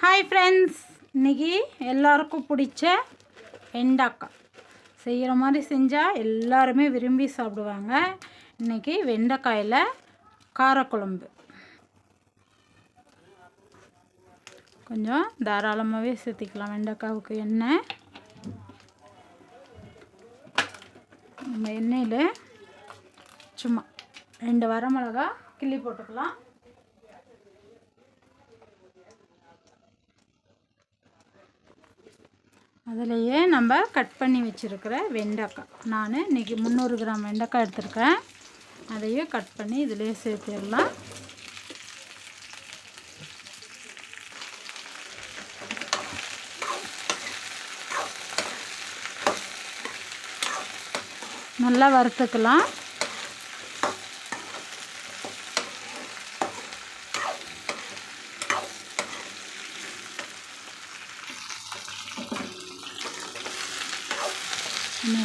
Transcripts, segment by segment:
Hi friends, இன்றைக்கி எல்லாருக்கும் பிடிச்ச வெண்டைக்காய் செய்கிற மாதிரி செஞ்சால் எல்லாருமே விரும்பி சாப்பிடுவாங்க. இன்றைக்கி வெண்டைக்காயில் காரக்குழம்பு. கொஞ்சம் தாராளமாகவே சேர்த்திக்கலாம். வெண்டைக்காவுக்கு எண்ணெய், நம்ம எண்ணெயில் சும்மா 2 வரமிளகா கிள்ளி போட்டுக்கலாம். அதிலையே நம்ம கட் பண்ணி வச்சுருக்கிற வெண்டைக்காய், நான் இன்றைக்கி 300 கிராம் வெண்டைக்காய் எடுத்துருக்கேன். அதையும் கட் பண்ணி இதிலே சேர்த்துடலாம். நல்லா வறுத்துக்கலாம்.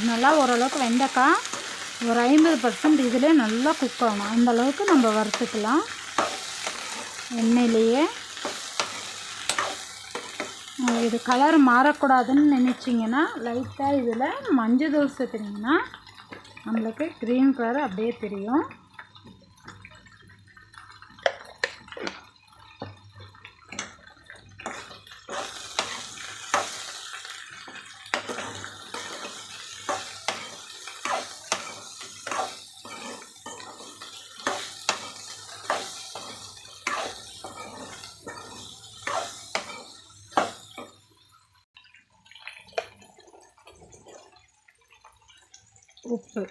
நல்லா ஓரளவுக்கு வெண்டைக்காய் ஒரு 50% இதிலே நல்லா குக் ஆகணும். அந்தளவுக்கு நம்ம வறுத்துக்கலாம் எண்ணெயிலேயே. இது கலர் மாறக்கூடாதுன்னு நினச்சிங்கன்னா லைட்டாக இதில் மஞ்சள் தூள் சேர்த்துனிங்கன்னா நம்மளுக்கு க்ரீன் கலர் அப்படியே தெரியும். உப்பு,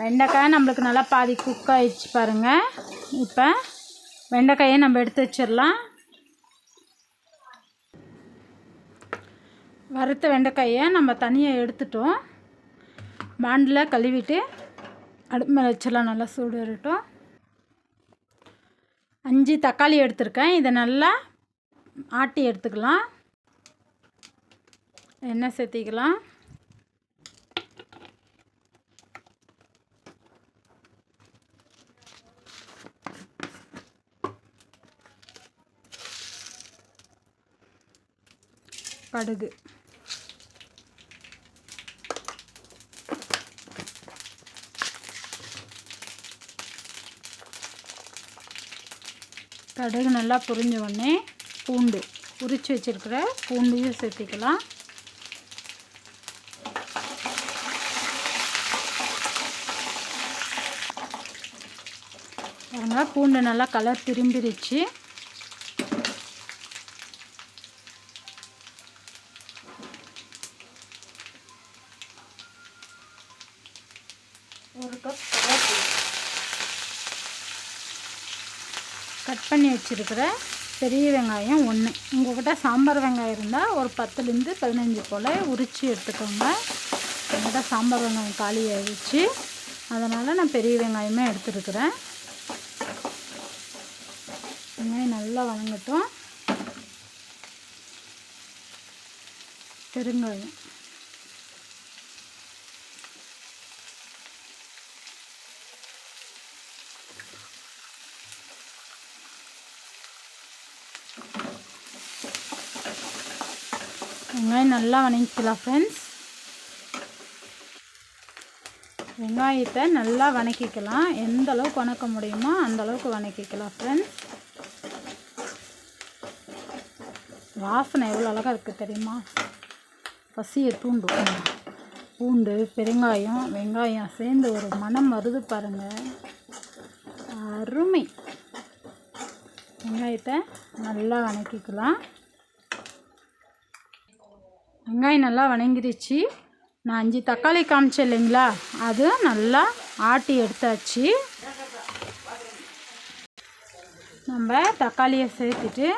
வெண்டைக்காய் நம்மளுக்கு நல்லா பாதி குக் ஆகிடுச்சு பாருங்கள். இப்போ வெண்டைக்காயை நம்ம எடுத்து வச்சிடலாம். வறுத்த வெண்டைக்காயை நம்ம தனியாக எடுத்துட்டோம். பாண்டில் கழுவிட்டு அடுப்பு மேலே வச்சிடலாம். நல்லா சூடு வரட்டும். 5 தக்காளி எடுத்துருக்கேன். இதை நல்லா ஆட்டி எடுத்துக்கலாம். எண்ணெய் சேர்த்திக்கலாம். கடுகு, கடுகு நல்லா பொரிஞ்ச உடனே பூண்டு, உரித்து வச்சுருக்கிற பூண்டையும் சேர்த்திக்கலாம். பாருங்க, பூண்டு நல்லா கலர் திரும்பிடுச்சு. ஒரு கப் கட் பண்ணி வச்சுருக்கிற பெரிய வெங்காயம் 1. உங்கள்கிட்ட சாம்பார் வெங்காயம் இருந்தால் ஒரு 10லேருந்து 15 போல் உரித்து எடுத்துக்கோங்க. என்கிட்ட சாம்பார் வெங்காயம் காலி ஆகிடுச்சு, அதனால் நான் பெரிய வெங்காயமே எடுத்துருக்குறேன். வெங்காயம் நல்லா வதங்கட்டும். பெருங்காயம், வெங்காயம் நல்லா வதக்கிக்கலாம் ஃப்ரெண்ட்ஸ். வெங்காயத்தை நல்லா வதக்கிக்கலாம். எந்த அளவுக்கு வதக்க முடியுமோ அந்த அளவுக்கு வதக்கிக்கலாம் ஃப்ரெண்ட்ஸ். வாசனை எவ்வளோ அழகாக இருக்குது தெரியுமா? பசியை தூண்டும். பூண்டு, பெருங்காயம், வெங்காயம் சேர்ந்து ஒரு மணம் வருது பாருங்கள், அருமை. வெங்காயத்தை நல்லா வதக்கிக்கலாம். வெங்காயம் நல்லா வதங்கிடுச்சு. நான் 5 தக்காளி காமிச்சேன் இல்லைங்களா, அது நல்லா ஆட்டி எடுத்தாச்சு. நம்ம தக்காளியை சேர்த்துட்டு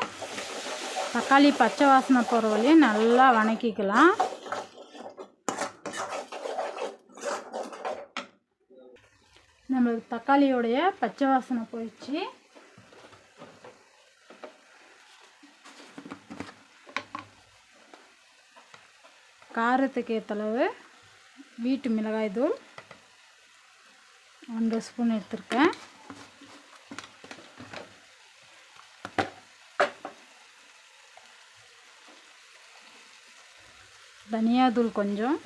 தக்காளி பச்சை வாசனை போகிற வரையும் நல்லா வதக்கிக்கலாம். நம்மளுக்கு தக்காளியோடைய பச்சை வாசனை போயிடுச்சு. காரத்துக்கு ஏற்றளவு வீட்டு மிளகாய் தூள் 1 ஸ்பூன் எடுத்திருக்கேன். தனியாத்தூள் கொஞ்சம்,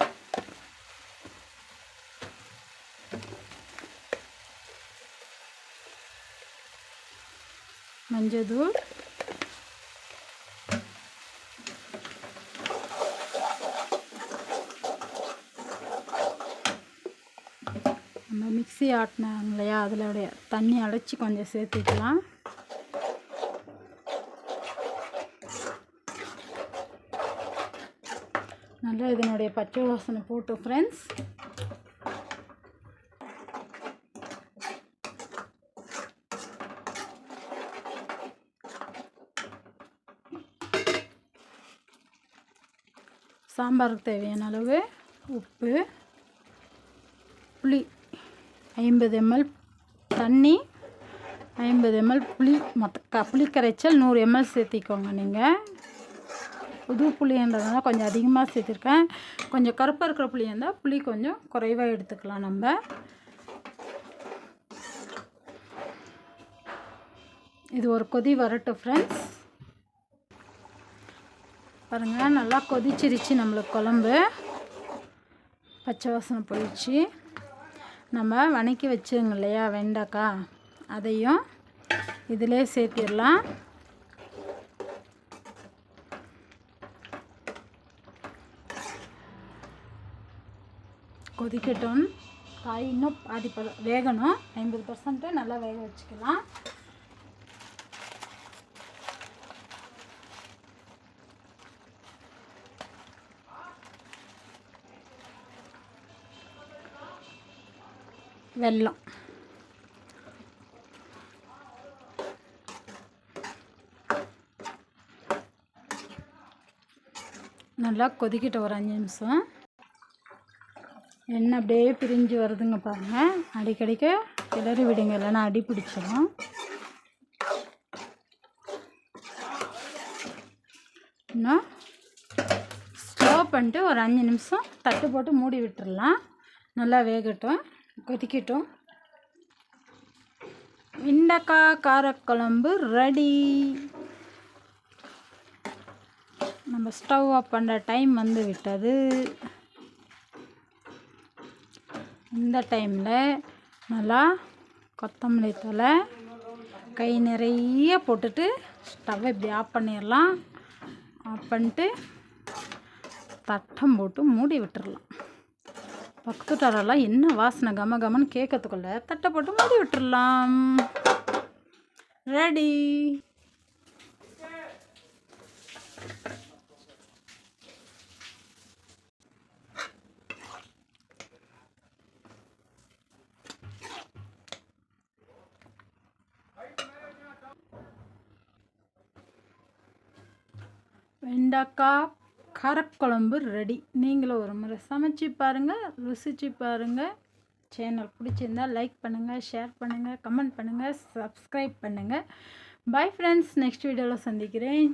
மஞ்சள்தூள், நம்ம மிக்ஸி ஆட்டினாங்க இல்லையா, அதில் தண்ணி அடைச்சி கொஞ்சம் சேர்த்துக்கலாம். நல்லா இதனுடைய பச்சை வாசனை போட்டு ஃப்ரெண்ட்ஸ் சாம்பாருக்கு தேவையான அளவு உப்பு, புளி 50 ml தண்ணி, 50 ml புளி, புளி கரைச்சல் 100 ml சேர்த்திக்கோங்க. நீங்கள் புது புளின்றதுனால கொஞ்சம் அதிகமாக சேர்த்துருக்கேன். கொஞ்சம் கருப்பாக இருக்கிற புளி இருந்தால் புளி கொஞ்சம் குறைவாக எடுத்துக்கலாம். நம்ம இது ஒரு கொதி வரட்டும் ஃப்ரெண்ட்ஸ். பாருங்கள், நல்லா கொதிச்சிருச்சு நம்மளுக்கு குழம்பு. பச்சை வாசனை போயிடுச்சு. நம்ம வணக்கி வச்சுங்க இல்லையா வெண்டைக்காய், அதையும் இதிலே சேர்த்திடலாம். கொதிக்கட்டும். காய் இன்னும் பாதி வேகணும். 50% நல்லா வேக வச்சுக்கலாம். வெல்லம் நல்லா கொதிக்கிட்ட ஒரு 5 நிமிஷம். எண்ணெய் அப்படியே பிரிஞ்சு வருதுங்க பாருங்கள். அடிக்கடிக்க கிளறி விடுங்க, இல்லைன்னா அடி பிடிச்சிடும். இன்னும் ஸ்லோ பண்ணிட்டு ஒரு 5 நிமிஷம் தட்டு போட்டு மூடி விட்டுடலாம். நல்லா வேகட்டும், கொதிக்கட்டும். வெண்டைக்காய் காரக்குழம்பு ரெடி. நம்ம ஸ்டவ் ஆஃப் பண்ணுற டைம் வந்து விட்டது. இந்த டைமில் நல்லா கொத்தமல்லி தழை கை நிறைய போட்டுட்டு ஸ்டவ்வை இப்படி ஆஃப் பண்ணிடலாம். ஆஃப் பண்ணிட்டு தட்டம் போட்டு மூடி விட்டுடலாம். பக்கத்துட்டாரெல்லாம் என்ன வாசனை கம கமன்னு கேட்கறதுக்குள்ள தட்டை போட்டு மூடி விட்டுடலாம். ரெடி. வெண்டைக்காய் காரக்குழம்பு ரெடி. நீங்களும் ஒரு முறை சமைச்சு பாருங்கள், ருசிச்சு பாருங்கள். சேனல் பிடிச்சிருந்தால் லைக் பண்ணுங்கள், ஷேர் பண்ணுங்கள், கமெண்ட் பண்ணுங்கள், சப்ஸ்கிரைப் பண்ணுங்கள். Bye friends. நெக்ஸ்ட் வீடியோவில் சந்திக்கிறேன்.